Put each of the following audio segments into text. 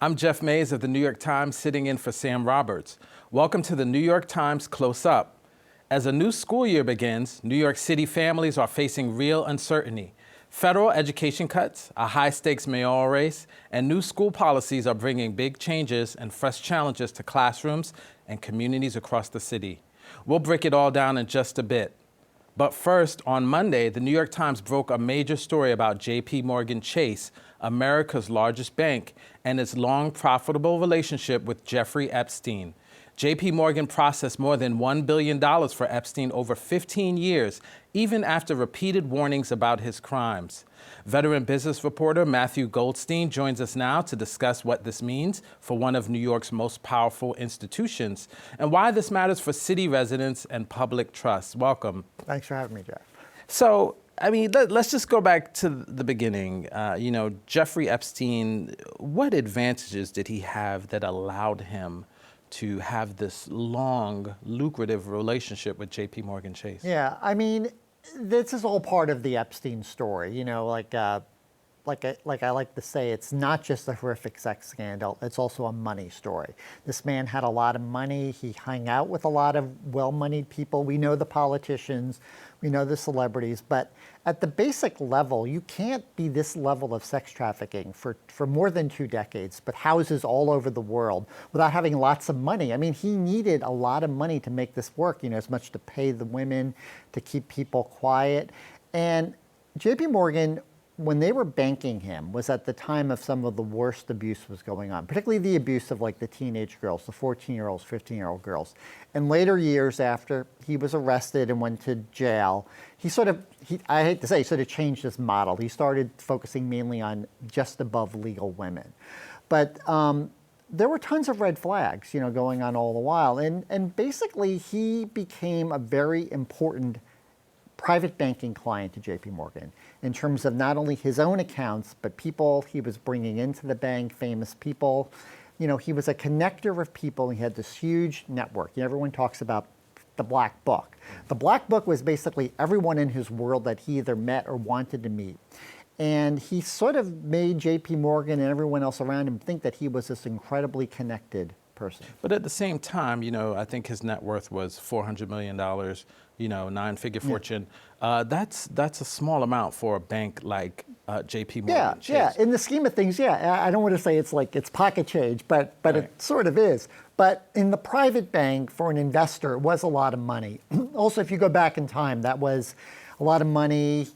I'm Jeff Mays of the New York Times, sitting in for Sam Roberts. Welcome to the New York Times Close Up. As a new school year begins, New York City families are facing real uncertainty. Federal education cuts, a high-stakes mayoral race, and new school policies are bringing big changes and fresh challenges to classrooms and communities across the city. We'll break it all down in just a bit. But first, on Monday, the New York Times broke a major story about JPMorgan Chase, America's largest bank, and its long profitable relationship with Jeffrey Epstein. JPMorgan processed more than $1 billion for Epstein over 15 years, even after repeated warnings about his crimes. Veteran business reporter Matthew Goldstein joins us now to discuss what this means for one of New York's most powerful institutions and why this matters for city residents and public trust. Welcome. Thanks for having me, Jeff. So, let's just go back to the beginning. Jeffrey Epstein, what advantages did he have that allowed him to have this long, lucrative relationship with JPMorgan Chase? Yeah, this is all part of the Epstein story. Like I like to say, it's not just a horrific sex scandal, it's also a money story. This man had a lot of money. He hung out with a lot of well-moneyed people. We know the politicians, we know the celebrities, but at the basic level, you can't be this level of sex trafficking for more than 2 decades, but houses all over the world without having lots of money. He needed a lot of money to make this work, as much to pay the women, to keep people quiet. And JP Morgan, when they were banking him, was at the time of some of the worst abuse was going on, particularly the abuse of the teenage girls, the 14-year-olds, 15-year-old girls. In later years after he was arrested and went to jail, I hate to say, he sort of changed his model. He started focusing mainly on just above legal women. But there were tons of red flags, going on all the while. And basically he became a very important private banking client to JP Morgan in terms of not only his own accounts, but people he was bringing into the bank, famous people. He was a connector of people. He had this huge network. Everyone talks about the Black Book. The Black Book was basically everyone in his world that he either met or wanted to meet. And he sort of made JP Morgan and everyone else around him think that he was this incredibly connected person. But at the same time, I think his net worth was $400 million, 9-figure fortune. That's a small amount for a bank like JPMorgan Chase. Yeah, in the scheme of things, I don't want to say it's pocket change, but right. It sort of is. But in the private bank, for an investor, it was a lot of money. Also, if you go back in time, that was a lot of money.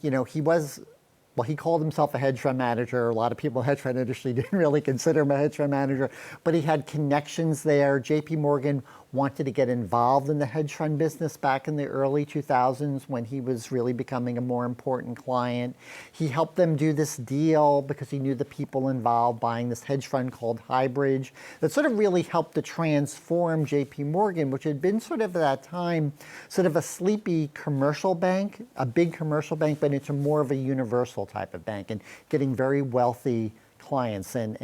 He called himself a hedge fund manager. A lot of people in the hedge fund industry didn't really consider him a hedge fund manager, but he had connections there. JP Morgan wanted to get involved in the hedge fund business back in the early 2000s when he was really becoming a more important client. He helped them do this deal because he knew the people involved buying this hedge fund called Highbridge that sort of really helped to transform JP Morgan, which had been sort of at that time sort of a sleepy commercial bank, a big commercial bank, but into more of a universal type of bank and getting very wealthy clients. And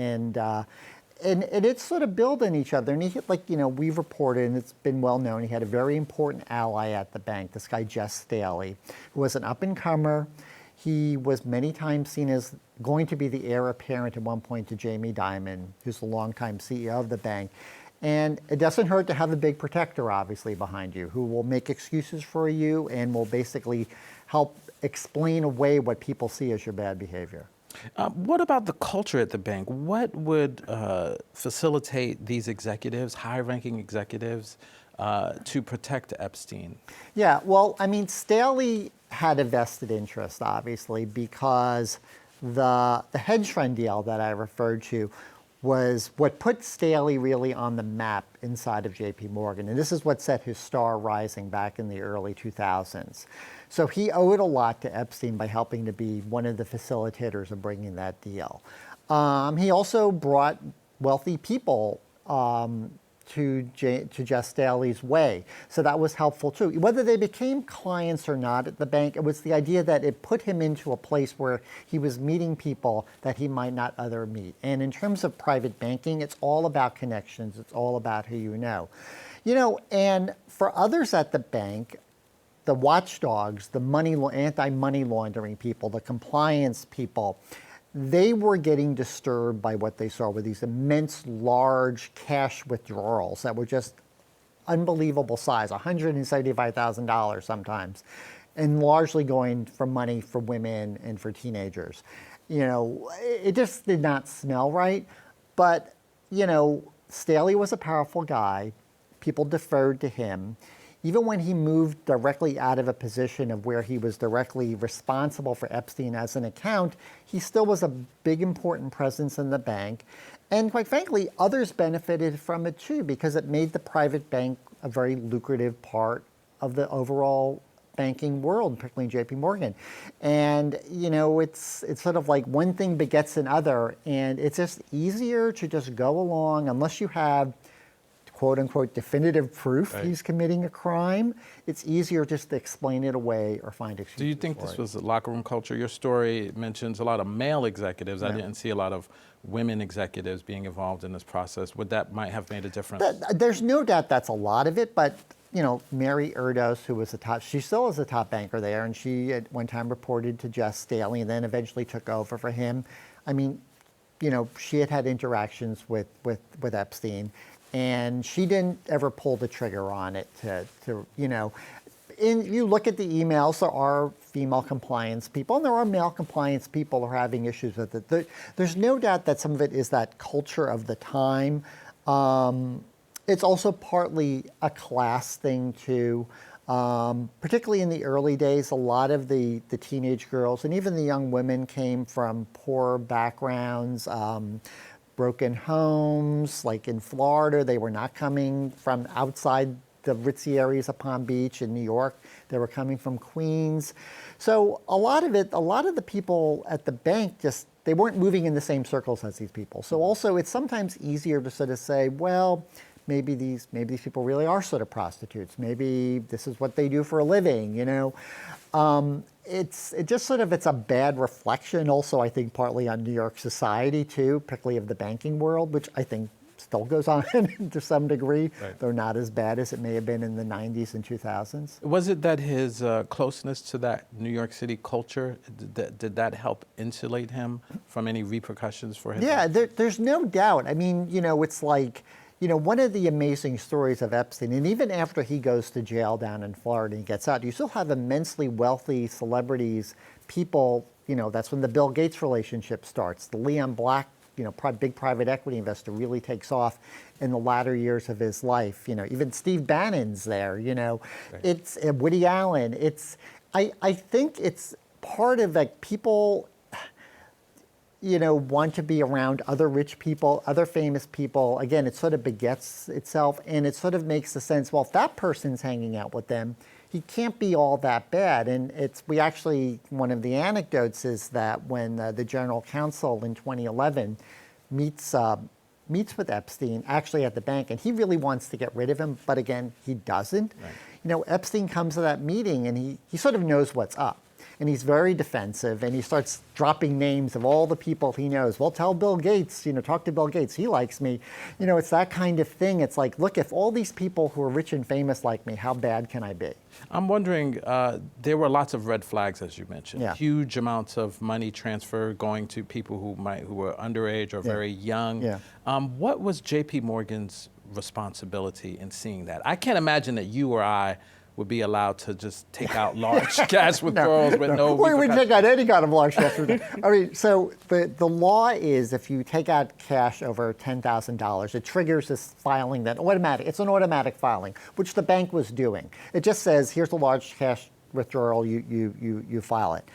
it's sort of building each other. And he, we've reported, and it's been well known, he had a very important ally at the bank, this guy, Jess Staley, who was an up-and-comer. He was many times seen as going to be the heir apparent at one point to Jamie Dimon, who's the longtime CEO of the bank. And it doesn't hurt to have a big protector, obviously, behind you, who will make excuses for you and will basically help explain away what people see as your bad behavior. What about the culture at the bank? What would facilitate these executives, high-ranking executives, to protect Epstein? Yeah, well, Staley had a vested interest, obviously, because the hedge fund deal that I referred to was what put Staley really on the map inside of JP Morgan. And this is what set his star rising back in the early 2000s. So he owed a lot to Epstein by helping to be one of the facilitators of bringing that deal. He also brought wealthy people to Jess Staley's way. So that was helpful too. Whether they became clients or not at the bank, it was the idea that it put him into a place where he was meeting people that he might not other meet. And in terms of private banking, it's all about connections. It's all about who you know. And for others at the bank, the watchdogs, the anti-money laundering people, the compliance people, they were getting disturbed by what they saw with these immense, large cash withdrawals that were just unbelievable size, $175,000 sometimes, and largely going for money for women and for teenagers. It just did not smell right. But, Staley was a powerful guy. People deferred to him. Even when he moved directly out of a position of where he was directly responsible for Epstein as an account, he still was a big, important presence in the bank. And quite frankly, others benefited from it too, because it made the private bank a very lucrative part of the overall banking world, particularly JPMorgan. And, it's sort of like one thing begets another, and it's just easier to just go along unless you have quote unquote definitive proof he's committing a crime. It's easier just to explain it away or find excuses. Do you think this was a locker room culture? Your story mentions a lot of male executives. I didn't see a lot of women executives being involved in this process. Would that might have made a difference? There's no doubt that's a lot of it, but Mary Erdos, who was she still is a top banker there, and she at one time reported to Jeff Staley and then eventually took over for him. I mean, she had interactions with Epstein, and she didn't ever pull the trigger on it you look at the emails, there are female compliance people and there are male compliance people who are having issues with it. There's no doubt that some of it is that culture of the time. It's also partly a class thing too. Particularly in the early days, a lot of the teenage girls and even the young women came from poor backgrounds, broken homes. Like in Florida, they were not coming from outside the ritzy areas of Palm Beach. In New York, they were coming from Queens. So a lot of the people at the bank they weren't moving in the same circles as these people. So also it's sometimes easier to sort of say, well, maybe these people really are sort of prostitutes. Maybe this is what they do for a living, It's a bad reflection also, I think, partly on New York society too, particularly of the banking world, which I think still goes on to some degree, though not as bad as it may have been in the 90s and 2000s. Was it that his closeness to that New York City culture, did that help insulate him from any repercussions for him? Yeah, there's no doubt. I mean, it's like, one of the amazing stories of Epstein, and even after he goes to jail down in Florida and gets out, you still have immensely wealthy celebrities, people, that's when the Bill Gates relationship starts. The Leon Black, big private equity investor really takes off in the latter years of his life. Even Steve Bannon's there, It's Woody Allen. I think it's part of like people want to be around other rich people, other famous people. Again, it sort of begets itself, and it sort of makes the sense, well, if that person's hanging out with them, he can't be all that bad. And one of the anecdotes is that when the general counsel in 2011 meets with Epstein, actually at the bank, and he really wants to get rid of him, but again, he doesn't. Right. Epstein comes to that meeting, and he sort of knows what's up. And he's very defensive, and he starts dropping names of all the people he knows. Well, tell Bill Gates, talk to Bill Gates. He likes me. It's that kind of thing. It's like, look, if all these people who are rich and famous like me, how bad can I be? I'm wondering, there were lots of red flags, as you mentioned. Yeah. Huge amounts of money transfer going to people who were underage or very young. Yeah. What was JPMorgan's responsibility in seeing that? I can't imagine that you or I would be allowed to just take out large cash withdrawals with no We would take out any kind of large cash withdrawal. I mean, so the law is if you take out cash over $10,000, it triggers this filing it's an automatic filing, which the bank was doing. It just says, here's a large cash withdrawal, you file it.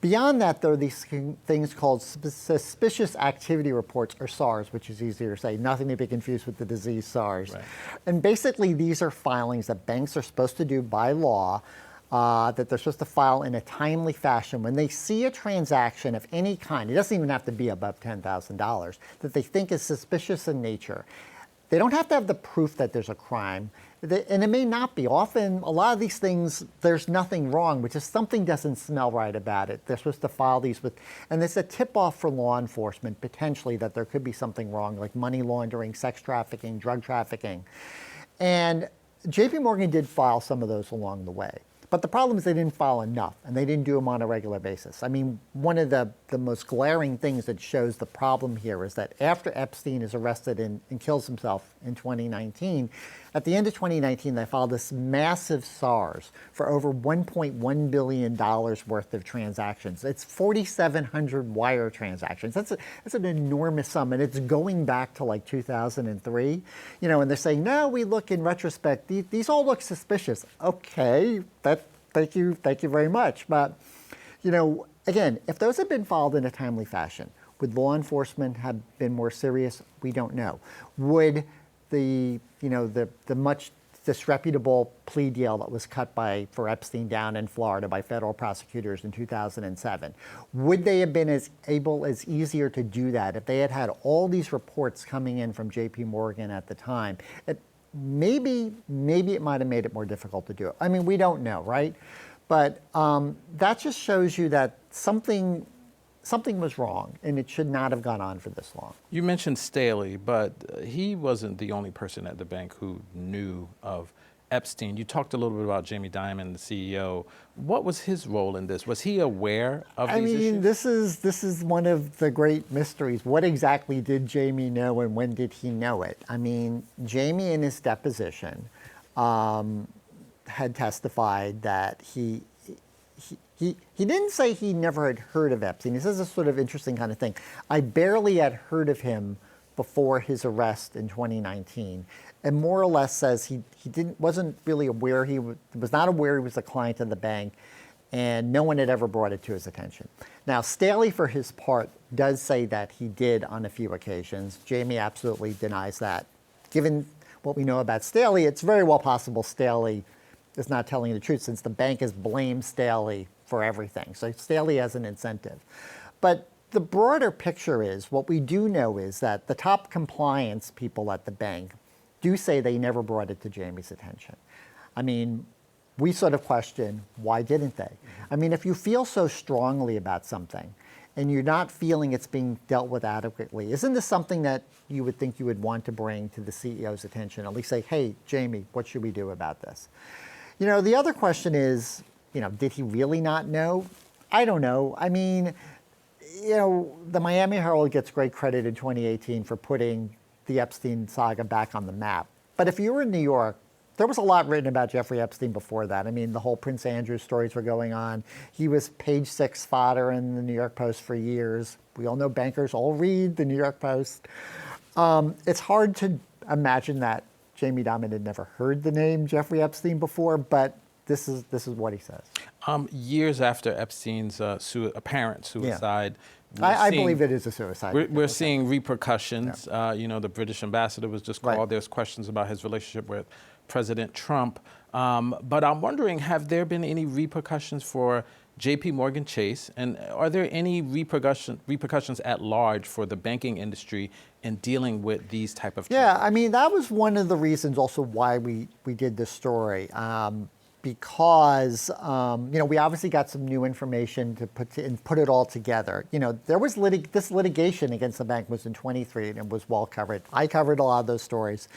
Beyond that, there are these things called suspicious activity reports, or SARS, which is easier to say, nothing to be confused with the disease SARS. Right. And basically, these are filings that banks are supposed to do by law, that they're supposed to file in a timely fashion. When they see a transaction of any kind, it doesn't even have to be above $10,000, that they think is suspicious in nature. They don't have to have the proof that there's a crime, and it may not be. Often, a lot of these things, there's nothing wrong, which is something doesn't smell right about it. They're supposed to file these and there's a tip-off for law enforcement, potentially, that there could be something wrong, like money laundering, sex trafficking, drug trafficking. And JPMorgan did file some of those along the way. But the problem is they didn't file enough, and they didn't do them on a regular basis. I mean, one of the most glaring things that shows the problem here is that after Epstein is arrested and kills himself in 2019, at the end of 2019, they filed this massive SARS for over $1.1 billion worth of transactions. It's 4,700 wire transactions. That's an enormous sum, and it's going back to like 2003. You know, and they're saying, no, we look in retrospect, these all look suspicious. Okay, thank you very much. But, you know, again, if those had been filed in a timely fashion, would law enforcement have been more serious? We don't know. Would the much disreputable plea deal that was cut for Epstein down in Florida by federal prosecutors in 2007, would they have been as easier to do that if they had had all these reports coming in from JPMorgan at the time? Maybe it might have made it more difficult to do it. I mean, we don't know, right? But that just shows you that something was wrong, and it should not have gone on for this long. You mentioned Staley, but he wasn't the only person at the bank who knew of Epstein. You talked a little bit about Jamie Dimon, the CEO. What was his role in this? Was he aware of these issues? I mean, this is one of the great mysteries. What exactly did Jamie know, and when did he know it? I mean, Jamie in his deposition had testified that he didn't say he never had heard of Epstein. He says this sort of interesting kind of thing. I barely had heard of him before his arrest in 2019, and more or less says he wasn't really aware, was not aware he was a client of the bank, and no one had ever brought it to his attention. Now, Staley, for his part, does say that he did on a few occasions. Jamie absolutely denies that. Given what we know about Staley, it's very well possible Staley is not telling the truth, since the bank has blamed Staley for everything. So Staley has an incentive. But the broader picture is, what we do know is that the top compliance people at the bank do say they never brought it to Jamie's attention. I mean, we sort of question, why didn't they? I mean, if you feel so strongly about something and you're not feeling it's being dealt with adequately, isn't this something that you would think you would want to bring to the CEO's attention? At least say, hey, Jamie, what should we do about this? You know, the other question is, you know, did he really not know? I don't know. I mean, you know, the Miami Herald gets great credit in 2018 for putting the Epstein saga back on the map. But if you were in New York, there was a lot written about Jeffrey Epstein before that. I mean, the whole Prince Andrew stories were going on. He was page 6 fodder in the New York Post for years. We all know bankers all read the New York Post. It's hard to imagine that Jamie Dimon had never heard the name Jeffrey Epstein before, but this is what he says. Years after Epstein's apparent suicide, I believe it is a suicide. We're seeing repercussions. Yeah. You know, the British ambassador was just called. Right. There's questions about his relationship with President Trump. But I'm wondering, have there been any repercussions for JPMorgan Chase? And are there any repercussions at large for the banking industry in dealing with these type of Yeah, I mean, that was one of the reasons also why we did this story. Because you know, we obviously got some new information to put it all together. You know, there was this litigation against the bank was in 23 and it was well covered. I covered a lot of those stories.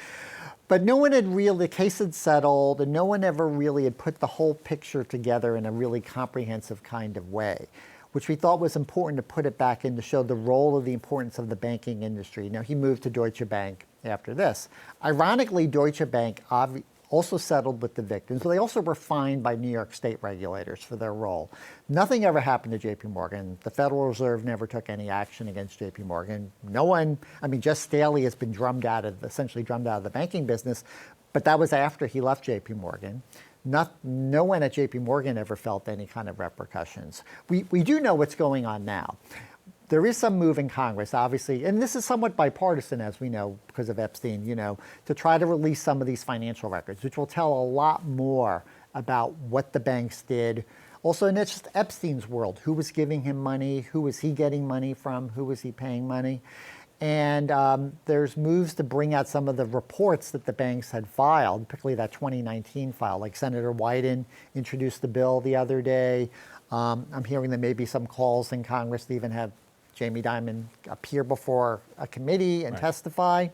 But no one had the case had settled, and no one ever really had put the whole picture together in a really comprehensive kind of way, which we thought was important to put it back in to show the role of the importance of the banking industry. Now, he moved to Deutsche Bank after this. Ironically, Deutsche Bank also settled with the victims. So they also were fined by New York state regulators for their role. Nothing ever happened to JPMorgan. The Federal Reserve never took any action against JPMorgan. No one, I mean, just Staley has been essentially drummed out of the banking business, but that was after he left JPMorgan. No one at JPMorgan ever felt any kind of repercussions. We do know what's going on now. There is some move in Congress, obviously, and this is somewhat bipartisan, as we know, because of Epstein, you know, to try to release some of these financial records, which will tell a lot more about what the banks did. Also, and it's just Epstein's world. Who was giving him money? Who was he getting money from? Who was he paying money? And there's moves to bring out some of the reports that the banks had filed, particularly that 2019 file, like Senator Wyden introduced the bill the other day. I'm hearing there may be some calls in Congress to even have Jamie Dimon appear before a committee and testify.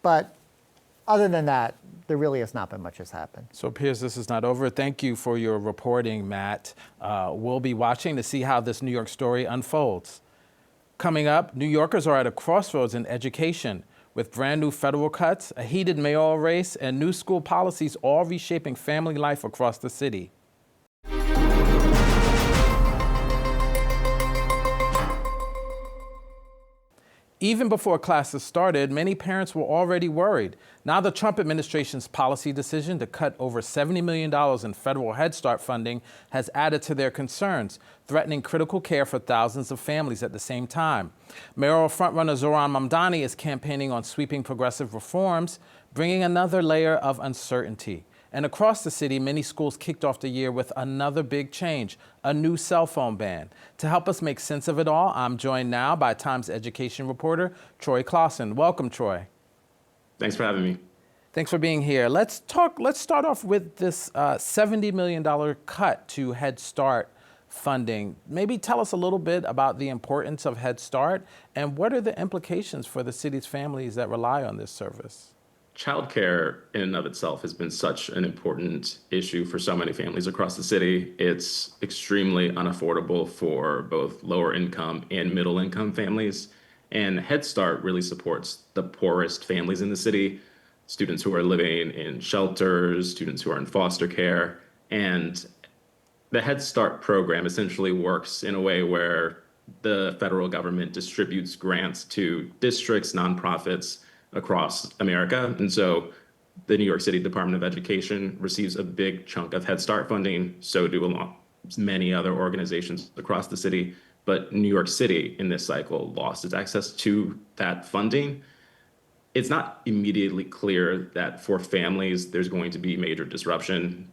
But other than that, there really has not been much has happened. So it appears this is not over. Thank you for your reporting, Matt. We'll be watching to see how this New York story unfolds. Coming up, New Yorkers are at a crossroads in education, with brand new federal cuts, a heated mayoral race, and new school policies all reshaping family life across the city. Even before classes started, many parents were already worried. Now the Trump administration's policy decision to cut over $70 million in federal Head Start funding has added to their concerns, threatening critical care for thousands of families at the same time. Mayoral frontrunner Zohran Mamdani is campaigning on sweeping progressive reforms, bringing another layer of uncertainty. And across the city, many schools kicked off the year with another big change, a new cell phone ban. To help us make sense of it all, I'm joined now by Times education reporter Troy Clausen. Welcome, Troy. Thanks for having me. Thanks for being here. Let's start off with this $70 million cut to Head Start funding. Maybe tell us a little bit about the importance of Head Start and what are the implications for the city's families that rely on this service? Childcare in and of itself has been such an important issue for so many families across the city. It's extremely unaffordable for both lower income and middle income families. And Head Start really supports the poorest families in the city, students who are living in shelters, students who are in foster care. And the Head Start program essentially works in a way where the federal government distributes grants to districts, nonprofits, across America. And so the New York City Department of Education receives a big chunk of Head Start funding. So do many other organizations across the city. But New York City in this cycle lost its access to that funding. It's not immediately clear that for families, there's going to be major disruption.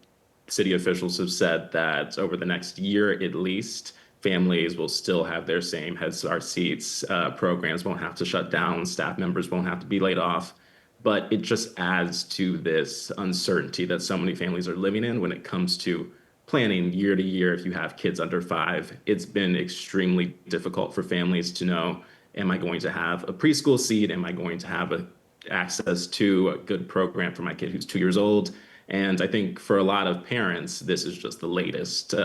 City officials have said that over the next year at least, families will still have their same Head Start seats, programs won't have to shut down, staff members won't have to be laid off. But it just adds to this uncertainty that so many families are living in when it comes to planning year to year. If you have kids under 5, it's been extremely difficult for families to know, am I going to have a preschool seat? Am I going to have access to a good program for my kid who's 2 years old? And I think for a lot of parents, this is just the latest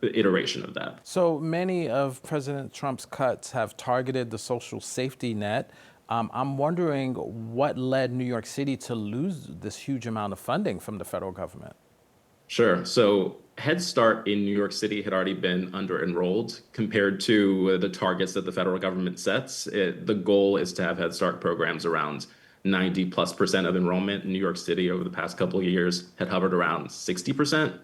iteration of that. So many of President Trump's cuts have targeted the social safety net. I'm wondering what led New York City to lose this huge amount of funding from the federal government? Sure. So Head Start in New York City had already been under-enrolled compared to the targets that the federal government sets. The goal is to have Head Start programs around 90+% of enrollment. In New York City over the past couple of years had hovered around 60%.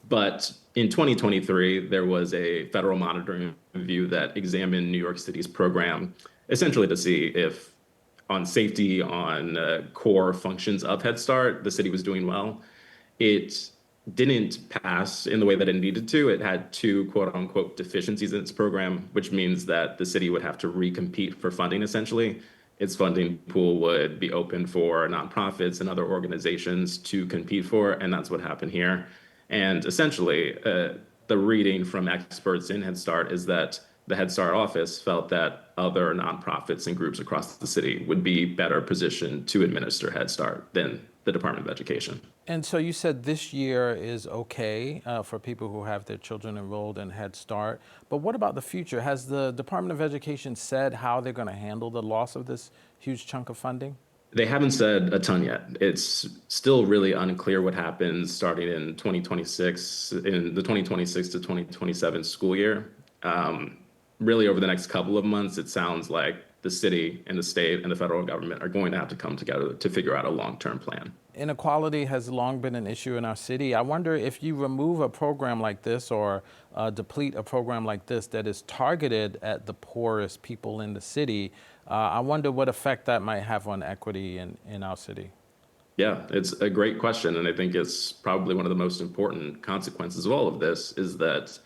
But in 2023, there was a federal monitoring review that examined New York City's program, essentially to see if on safety, on core functions of Head Start, the city was doing well. It didn't pass in the way that it needed to. It had 2 quote unquote deficiencies in its program, which means that the city would have to recompete for funding essentially. Its funding pool would be open for nonprofits and other organizations to compete for, and that's what happened here. And essentially, the reading from experts in Head Start is that the Head Start office felt that other nonprofits and groups across the city would be better positioned to administer Head Start than the Department of Education. And so you said this year is okay for people who have their children enrolled in Head Start. But what about the future? Has the Department of Education said how they're going to handle the loss of this huge chunk of funding? They haven't said a ton yet. It's still really unclear what happens starting in 2026, in the 2026 to 2027 school year. Really, over the next couple of months, it sounds like the city and the state and the federal government are going to have to come together to figure out a long-term plan. Inequality has long been an issue in our city. I wonder if you remove a program like this or deplete a program like this that is targeted at the poorest people in the city, I wonder what effect that might have on equity in our city. Yeah, it's a great question. And I think it's probably one of the most important consequences of all of this is that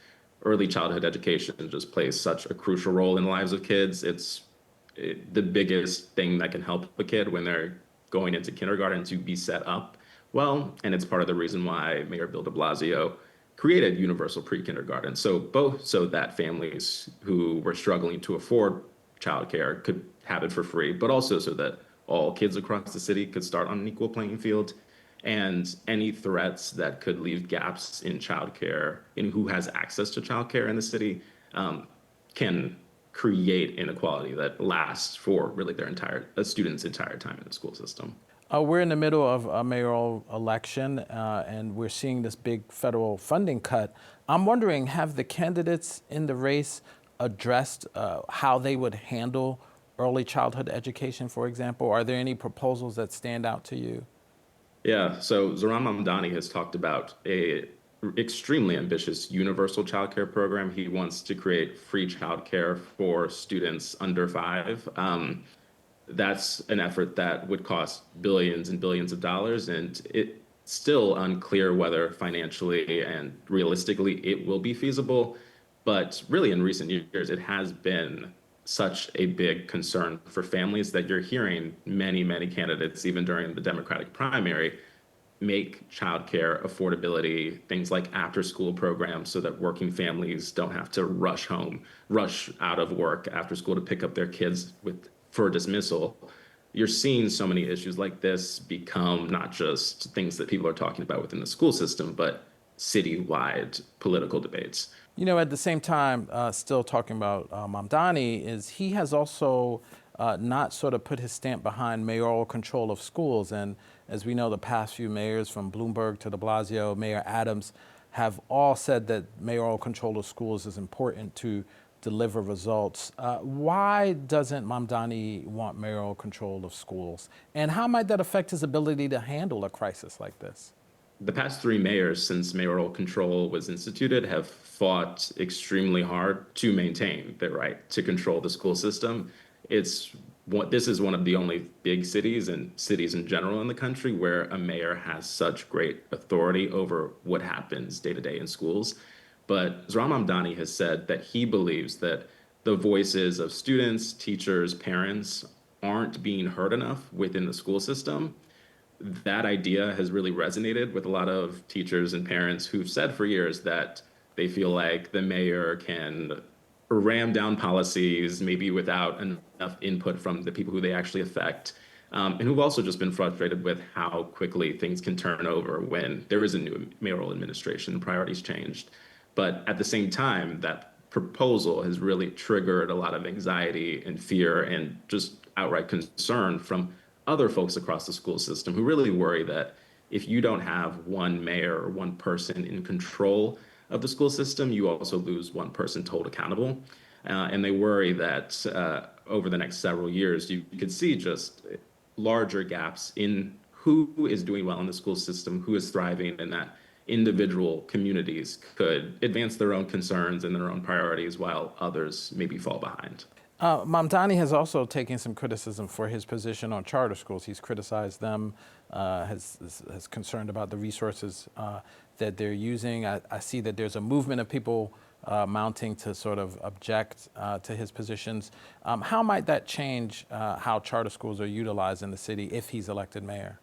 early childhood education just plays such a crucial role in the lives of kids. It's the biggest thing that can help a kid when they're going into kindergarten to be set up well. And it's part of the reason why Mayor Bill de Blasio created universal pre-kindergarten. So both so that families who were struggling to afford childcare could have it for free, but also so that all kids across the city could start on an equal playing field. and any threats that could leave gaps in childcare, in who has access to childcare in the city, can create inequality that lasts for really their entire a student's entire time in the school system. We're in the middle of a mayoral election, and we're seeing this big federal funding cut. I'm wondering, have the candidates in the race addressed how they would handle early childhood education, for example? Are there any proposals that stand out to you? Yeah, so Zohran Mamdani has talked about a extremely ambitious universal childcare program. He wants to create free childcare for students under 5. That's an effort that would cost billions and billions of dollars, and it's still unclear whether financially and realistically it will be feasible. But really, in recent years, it has been such a big concern for families that you're hearing many, many candidates, even during the Democratic primary, make childcare affordability, things like after school programs so that working families don't have to rush home, rush out of work after school to pick up their kids for dismissal. You're seeing so many issues like this become not just things that people are talking about within the school system, but citywide political debates. You know, at the same time, still talking about Mamdani, is he has also not sort of put his stamp behind mayoral control of schools. And as we know, the past few mayors, from Bloomberg to de Blasio, Mayor Adams, have all said that mayoral control of schools is important to deliver results. Why doesn't Mamdani want mayoral control of schools? And how might that affect his ability to handle a crisis like this? The past 3 mayors since mayoral control was instituted have fought extremely hard to maintain their right to control the school system. This is one of the only big cities and cities in general in the country where a mayor has such great authority over what happens day to day in schools. But Zohran Mamdani has said that he believes that the voices of students, teachers, parents aren't being heard enough within the school system. That idea has really resonated with a lot of teachers and parents who've said for years that they feel like the mayor can ram down policies, maybe without enough input from the people who they actually affect, and who've also just been frustrated with how quickly things can turn over when there is a new mayoral administration, priorities changed. But at the same time, that proposal has really triggered a lot of anxiety and fear and just outright concern from other folks across the school system who really worry that if you don't have one mayor or one person in control of the school system, you also lose one person to hold accountable. And they worry that over the next several years, you could see just larger gaps in who is doing well in the school system, who is thriving, and that individual communities could advance their own concerns and their own priorities while others maybe fall behind. Mamdani has also taken some criticism for his position on charter schools. He's criticized them, has concerned about the resources that they're using. I see that there's a movement of people mounting to sort of object to his positions. How might that change how charter schools are utilized in the city if he's elected mayor?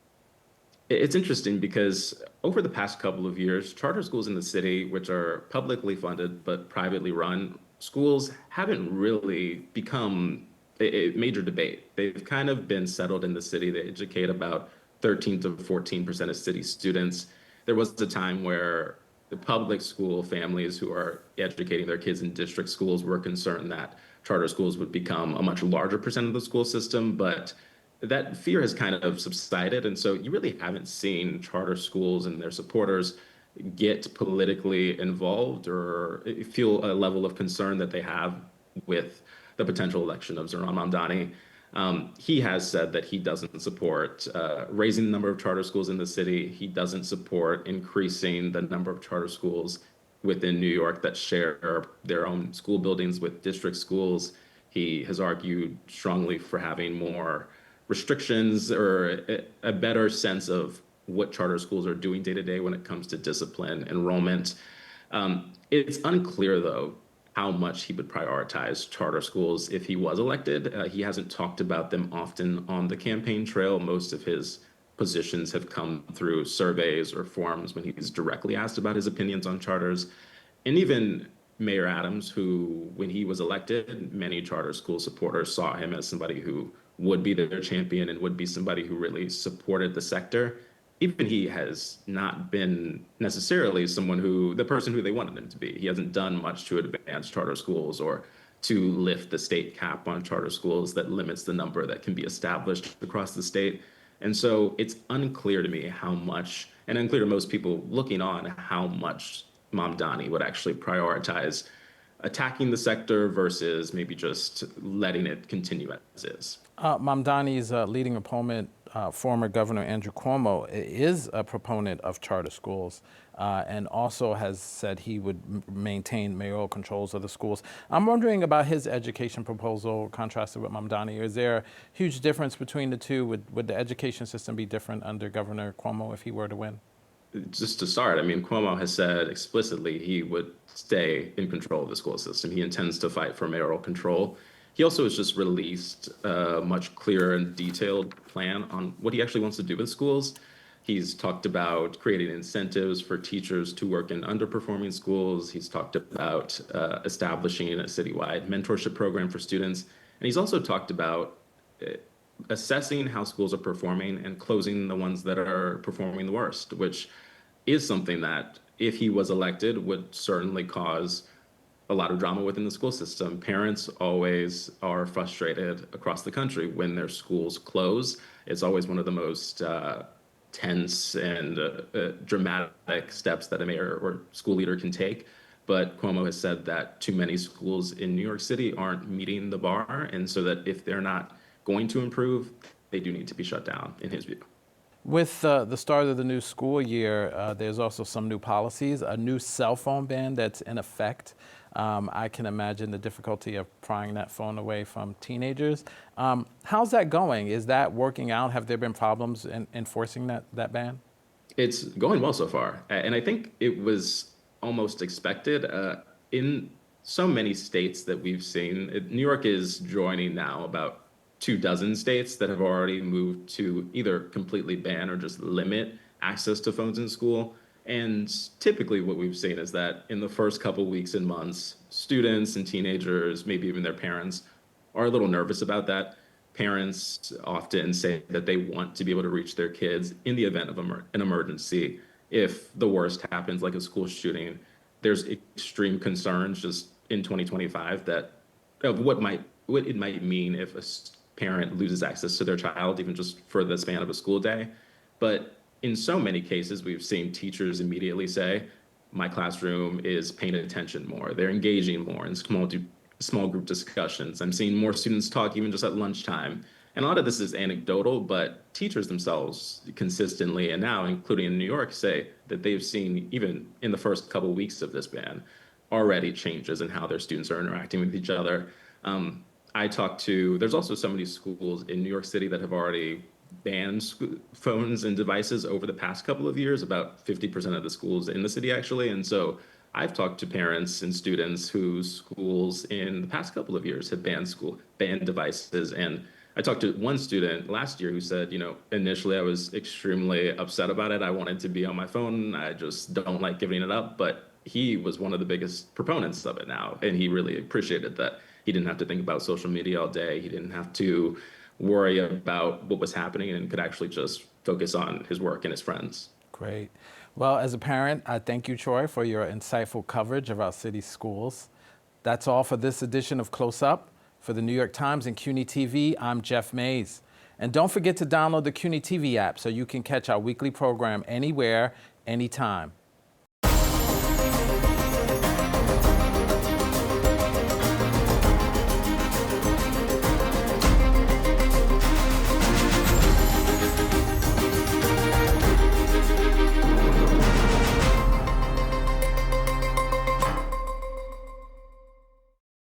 It's interesting because over the past couple of years, charter schools in the city, which are publicly funded but privately run, schools haven't really become a major debate. They've kind of been settled in the city. They educate about 13 to 14% of city students. There was a time where the public school families who are educating their kids in district schools were concerned that charter schools would become a much larger percent of the school system, but that fear has kind of subsided. And so you really haven't seen charter schools and their supporters get politically involved or feel a level of concern that they have with the potential election of Zohran Mamdani. He has said that he doesn't support raising the number of charter schools in the city. He doesn't support increasing the number of charter schools within New York that share their own school buildings with district schools. He has argued strongly for having more restrictions or a better sense of what charter schools are doing day to day when it comes to discipline, enrollment. It's unclear, though, how much he would prioritize charter schools if he was elected. He hasn't talked about them often on the campaign trail. Most of his positions have come through surveys or forums when he's directly asked about his opinions on charters. And even Mayor Adams, who, when he was elected, many charter school supporters saw him as somebody who would be their champion and would be somebody who really supported the sector. even he has not been necessarily the person who they wanted him to be. He hasn't done much to advance charter schools or to lift the state cap on charter schools that limits the number that can be established across the state. And so it's unclear to me how much, and unclear to most people looking on, how much Mamdani would actually prioritize attacking the sector versus maybe just letting it continue as is. Mamdani's leading opponent, former Governor Andrew Cuomo, is a proponent of charter schools and also has said he would maintain mayoral controls of the schools. I'm wondering about his education proposal contrasted with Mamdani. Is there a huge difference between the two? Would the education system be different under Governor Cuomo if he were to win? Just to start, I mean, Cuomo has said explicitly he would stay in control of the school system. He intends to fight for mayoral control. He also has just released a much clearer and detailed plan on what he actually wants to do with schools. He's talked about creating incentives for teachers to work in underperforming schools. He's talked about establishing a citywide mentorship program for students. And he's also talked about assessing how schools are performing and closing the ones that are performing the worst, which is something that, if he was elected, would certainly cause a lot of drama within the school system. Parents always are frustrated across the country when their schools close. It's always one of the most tense and dramatic steps that a mayor or school leader can take. But Cuomo has said that too many schools in New York City aren't meeting the bar, and so that if they're not going to improve, they do need to be shut down, in his view. With the start of the new school year, there's also some new policies, a new cell phone ban that's in effect. I can imagine the difficulty of prying that phone away from teenagers. How's that going? Is that working out? Have there been problems in enforcing that ban? It's going well so far. And I think it was almost expected. In so many states that we've seen, New York is joining now about 24 states that have already moved to either completely ban or just limit access to phones in school. And typically what we've seen is that in the first couple weeks and months, students and teenagers, maybe even their parents, are a little nervous about that. Parents often say that they want to be able to reach their kids in the event of an emergency. If the worst happens, like a school shooting, there's extreme concerns just in 2025 that of what it might mean if a parent loses access to their child, even just for the span of a school day. But in so many cases, we've seen teachers immediately say, my classroom is paying attention more. They're engaging more in small group discussions. I'm seeing more students talk even just at lunchtime. And a lot of this is anecdotal, but teachers themselves consistently, and now including in New York, say that they've seen, even in the first couple weeks of this ban, already changes in how their students are interacting with each other. There's also so many schools in New York City that have already banned phones and devices over the past couple of years, about 50% of the schools in the city, actually. And so I've talked to parents and students whose schools in the past couple of years have banned devices. And I talked to one student last year who said, initially I was extremely upset about it. I wanted to be on my phone. I just don't like giving it up. But he was one of the biggest proponents of it now. And he really appreciated that he didn't have to think about social media all day. He didn't have to worry about what was happening and could actually just focus on his work and his friends. Great. Well, as a parent, I thank you, Troy, for your insightful coverage of our city's schools. That's all for this edition of Close Up. For the New York Times and CUNY TV, I'm Jeff Mays. And don't forget to download the CUNY TV app so you can catch our weekly program anywhere, anytime.